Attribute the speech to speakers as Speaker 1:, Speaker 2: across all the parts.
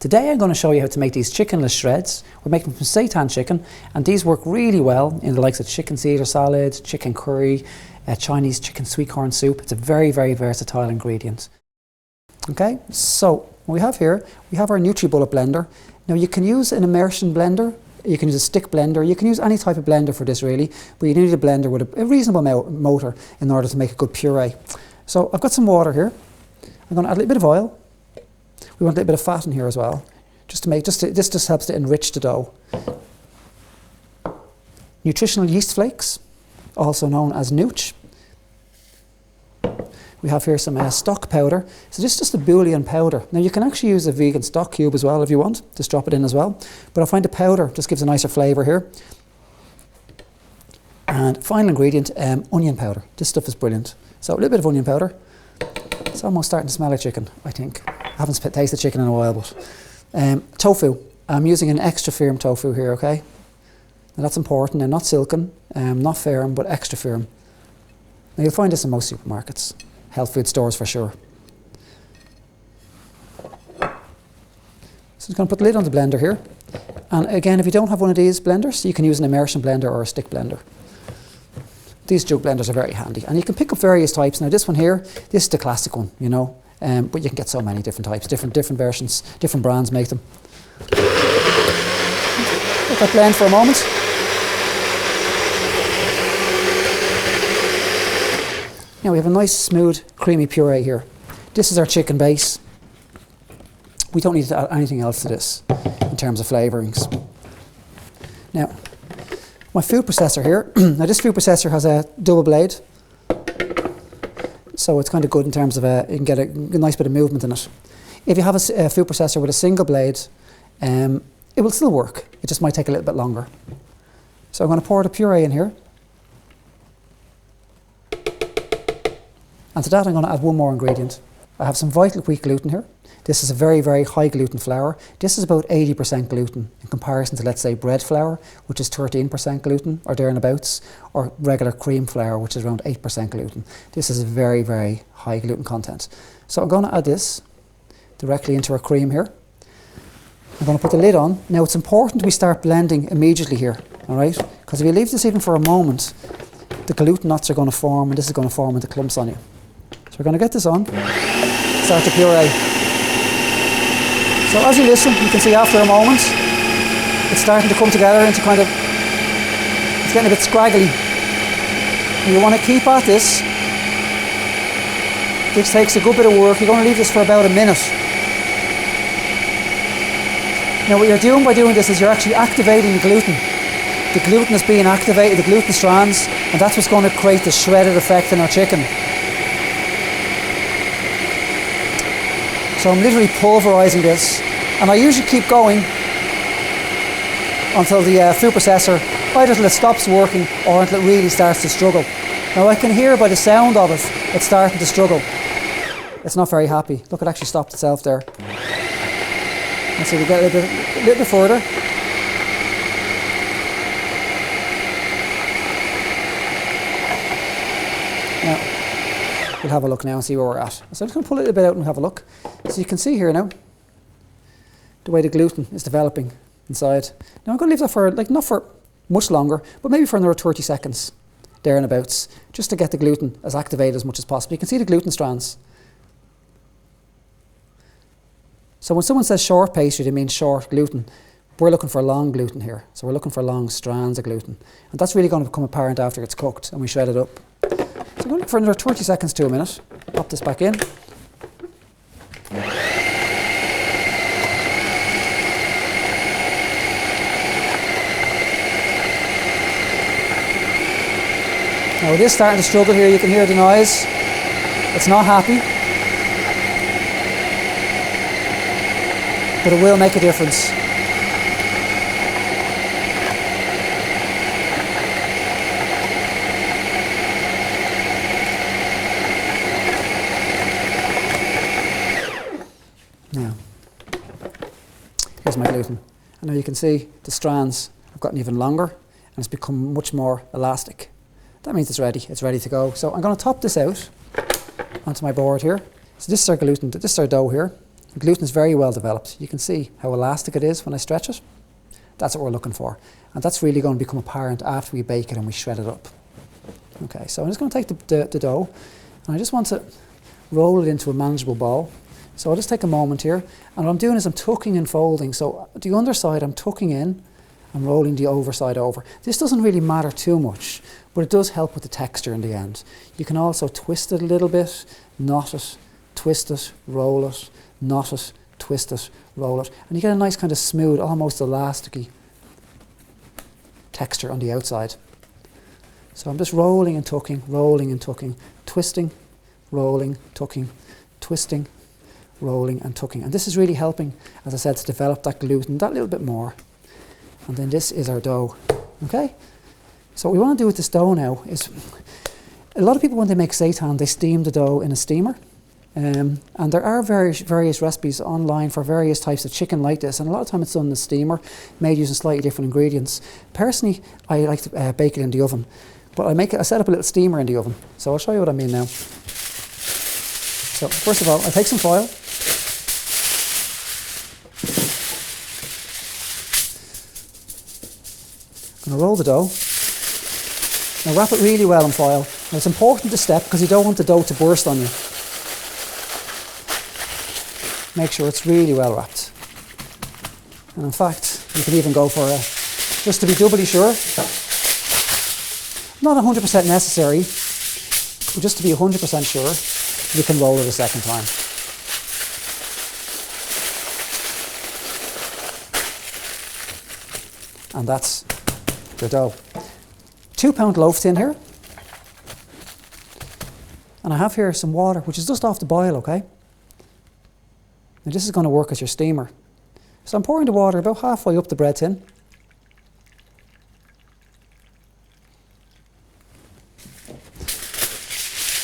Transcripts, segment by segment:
Speaker 1: Today I'm going to show you how to make these chickenless shreds. We're making them from Seitan chicken, and these work really well in the likes of chicken Caesar salad, chicken curry, Chinese chicken sweet corn soup. It's a very, very versatile ingredient. Okay, so what we have here, we have our NutriBullet blender. Now you can use an immersion blender, you can use a stick blender, you can use any type of blender for this really, but you need a blender with a reasonable motor in order to make a good puree. So I've got some water here. I'm going to add a little bit of oil. We want a little bit of fat in here as well, this just helps to enrich the dough. Nutritional yeast flakes, also known as nooch. We have here some stock powder. So this is just a bouillon powder. Now you can actually use a vegan stock cube as well if you want. Just drop it in as well. But I find the powder just gives a nicer flavour here. And final ingredient, onion powder. This stuff is brilliant. So a little bit of onion powder. It's almost starting to smell like chicken, I think. I haven't tasted chicken in a while, but tofu. I'm using an extra firm tofu here, okay? Now that's important. Now not silken, not firm, but extra firm. Now you'll find this in most supermarkets, health food stores for sure. So I'm going to put the lid on the blender here. And again, if you don't have one of these blenders, you can use an immersion blender or a stick blender. These jug blenders are very handy, and you can pick up various types. Now this one here, this is the classic one, you know, but you can get so many different types, different versions, different brands make them. Let that blend for a moment. Now we have a nice smooth creamy puree here. This is our chicken base. We don't need to add anything else to this in terms of flavourings. Now, my food processor here, now this food processor has a double blade, so it's kind of good in terms of you can get a nice bit of movement in it. If you have a food processor with a single blade, it will still work, it just might take a little bit longer. So I'm going to pour the puree in here, and to that I'm going to add one more ingredient. I have some Vital Wheat gluten here. This is a very, very high gluten flour. This is about 80% gluten in comparison to, let's say, bread flour, which is 13% gluten or thereabouts, or regular cream flour, which is around 8% gluten. This is a very, very high gluten content. So I'm going to add this directly into our cream here. I'm going to put the lid on. Now it's important we start blending immediately here, all right? Because if you leave this even for a moment, the gluten knots are going to form, and this is going to form into clumps on you. So we're going to get this on, start to puree. So as you listen, you can see after a moment, it's starting to come together into kind of, it's getting a bit scraggly. And you want to keep at this. This takes a good bit of work. You're going to leave this for about a minute. Now what you're doing by doing this is you're actually activating the gluten. The gluten is being activated, the gluten strands, and that's what's going to create the shredded effect in our chicken. So I'm literally pulverising this, and I usually keep going until the food processor, either until it stops working or until it really starts to struggle. Now I can hear by the sound of it, it's starting to struggle. It's not very happy. Look, it actually stopped itself there. Let's see, we get a little bit further. Now, we'll have a look now and see where we're at. So I'm just going to pull it a little bit out and have a look. So you can see here now the way the gluten is developing inside. Now I'm going to leave that for, like, not for much longer, but maybe for another 30 seconds, there and abouts, just to get the gluten as activated as much as possible. You can see the gluten strands. So when someone says short pastry, they mean short gluten. We're looking for long gluten here. So we're looking for long strands of gluten. And that's really going to become apparent after it's cooked and we shred it up. So I'm going to look for another 30 seconds to a minute. Pop this back in. Now it is starting to struggle here, you can hear the noise. It's not happy. But it will make a difference. Now, here's my gluten. And now you can see the strands have gotten even longer and it's become much more elastic. That means it's ready to go. So I'm going to top this out onto my board here. So this is our gluten, this is our dough here. The gluten is very well developed. You can see how elastic it is when I stretch it. That's what we're looking for. And that's really going to become apparent after we bake it and we shred it up. Okay, so I'm just going to take the dough, and I just want to roll it into a manageable ball. So I'll just take a moment here, and what I'm doing is I'm tucking and folding. So the underside I'm tucking in, I'm rolling the overside over. This doesn't really matter too much, but it does help with the texture in the end. You can also twist it a little bit, knot it, twist it, roll it, knot it, twist it, roll it, and you get a nice kind of smooth, almost elasticy texture on the outside. So I'm just rolling and tucking, twisting, rolling, tucking, twisting, rolling and tucking. And this is really helping, as I said, to develop that gluten that little bit more. And then this is our dough, okay? So what we want to do with this dough now is, a lot of people when they make seitan, they steam the dough in a steamer. And there are various recipes online for various types of chicken like this, and a lot of time it's done in a steamer, made using slightly different ingredients. Personally, I like to bake it in the oven, but I set up a little steamer in the oven. So I'll show you what I mean now. So first of all, I take some foil. I'm going to roll the dough. Now wrap it really well in foil. Now it's important to step because you don't want the dough to burst on you. Make sure it's really well wrapped. And in fact, you can even go for just to be doubly sure. Not 100% necessary, but just to be 100% sure, you can roll it a second time. And that's the dough. 2-pound loaf tin here. And I have here some water, which is just off the boil, okay? Now this is going to work as your steamer. So I'm pouring the water about halfway up the bread tin.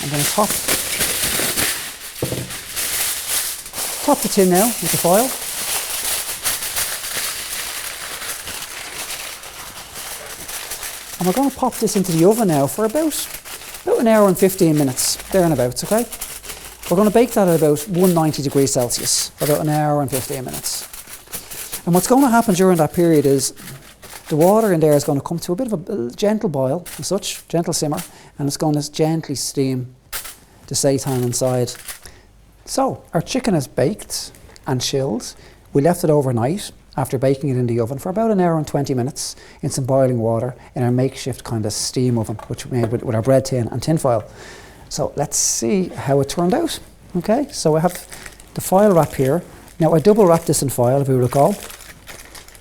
Speaker 1: I'm going to top the tin now with the foil. And we're going to pop this into the oven now for about an hour and 15 minutes, there and abouts, okay? We're going to bake that at about 190 degrees Celsius for about an hour and 15 minutes. And what's going to happen during that period is the water in there is going to come to a bit of a gentle boil, as such, gentle simmer, and it's going to gently steam the seitan inside. So our chicken is baked and chilled. We left it overnight after baking it in the oven for about an hour and 20 minutes in some boiling water in our makeshift kind of steam oven, which we made with our bread tin and tin foil. So let's see how it turned out. Okay, so I have the foil wrap here. Now I double wrapped this in foil, if you recall,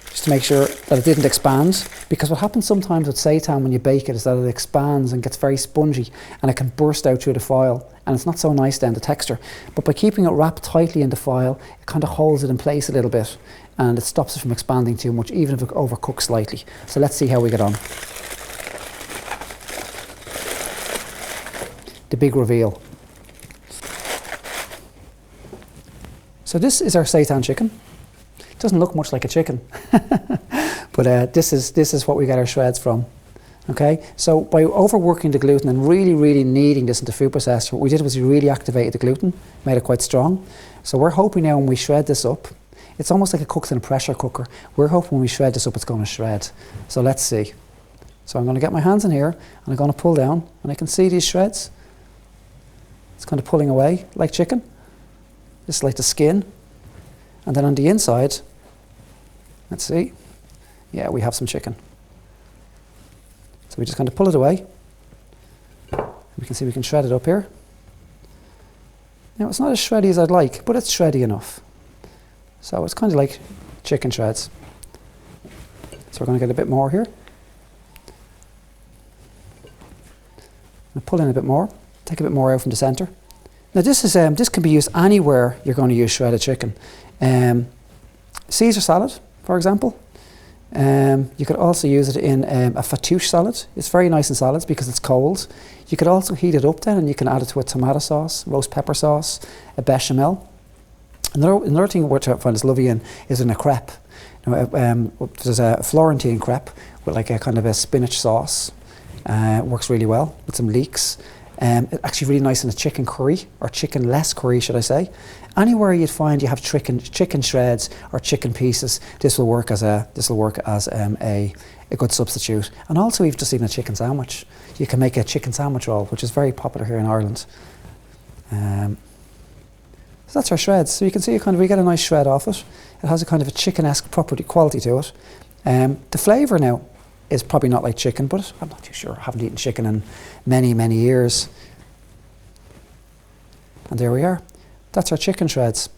Speaker 1: just to make sure that it didn't expand, because what happens sometimes with seitan when you bake it is that it expands and gets very spongy and it can burst out through the foil, and it's not so nice then, the texture. But by keeping it wrapped tightly in the foil, it kind of holds it in place a little bit and it stops it from expanding too much, even if it overcooks slightly. So let's see how we get on. The big reveal. So this is our seitan chicken. It doesn't look much like a chicken, but this is what we get our shreds from. Okay, so by overworking the gluten and really kneading this into food processor, what we did was we really activated the gluten, made it quite strong. So we're hoping now when we shred this up, it's almost like it cooks in a pressure cooker. We're hoping when we shred this up, it's going to shred. So let's see. So I'm going to get my hands in here and I'm going to pull down, and I can see these shreds. It's kind of pulling away like chicken. This is like the skin. And then on the inside, let's see. Yeah, we have some chicken. So we just kind of pull it away. We can see we can shred it up here. Now it's not as shreddy as I'd like, but it's shreddy enough. So it's kind of like chicken shreds. So we're going to get a bit more here. I'll pull in a bit more. Take a bit more out from the centre. Now this is this can be used anywhere you're going to use shredded chicken. Caesar salad, for example. You could also use it in a fattoush salad. It's very nice in salads because it's cold. You could also heat it up then, and you can add it to a tomato sauce, roast pepper sauce, a bechamel. Another thing which I find is lovely in is in a crêpe. Now, there's a Florentine crêpe with like a kind of a spinach sauce. Works really well with some leeks. It's actually really nice in a chicken curry, or chicken-less curry, should I say. Anywhere you'd find you have chicken shreds or chicken pieces, this will work as a good substitute. And also, just even a chicken sandwich. You can make a chicken sandwich roll, which is very popular here in Ireland. So that's our shreds. So you can see we get a nice shred off it. It has a kind of a chicken-esque quality to it. The flavour now is probably not like chicken, but I'm not too sure. I haven't eaten chicken in many, many years. And there we are. That's our chicken shreds.